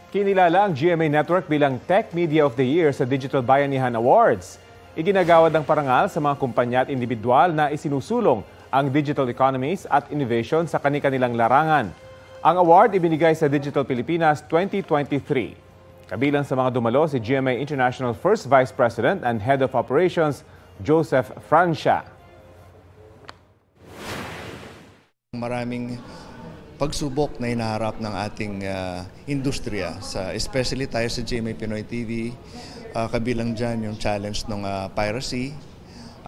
Kinilala ang GMA Network bilang Tech Media of the Year sa Digital Bayanihan Awards. Iginagawad ang parangal sa mga kumpanya at individual na isinusulong ang digital economies at innovation sa kani-kanilang larangan. Ang award ibinigay sa Digital Pilipinas 2023. Kabilang sa mga dumalo si GMA International First Vice President and Head of Operations, Joseph Francia. Maraming pagsubok na hinaharap ng ating industriya, especially tayo sa GMA Pinoy TV, kabilang dyan yung challenge ng piracy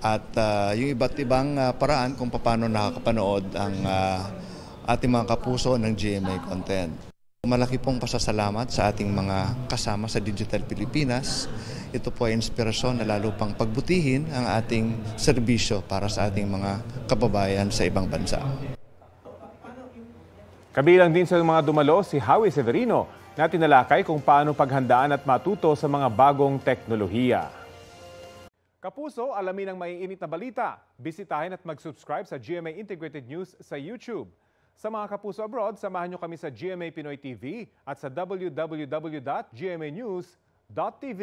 at yung iba't ibang paraan kung paano nakakapanood ang ating mga kapuso ng GMA content. Malaki pong pasasalamat sa ating mga kasama sa Digital Pilipinas. Ito po ay inspirasyon na lalo pang pagbutihin ang ating serbisyo para sa ating mga kababayan sa ibang bansa. Kabilang din sa mga dumalo si Howie Severino na tinalakay kung paano paghandaan at matuto sa mga bagong teknolohiya. Kapuso, alamin ang maiinit na balita. Bisitahin at mag-subscribe sa GMA Integrated News sa YouTube. Sa mga kapuso abroad, samahan nyo kami sa GMA Pinoy TV at sa www.gmanews.tv.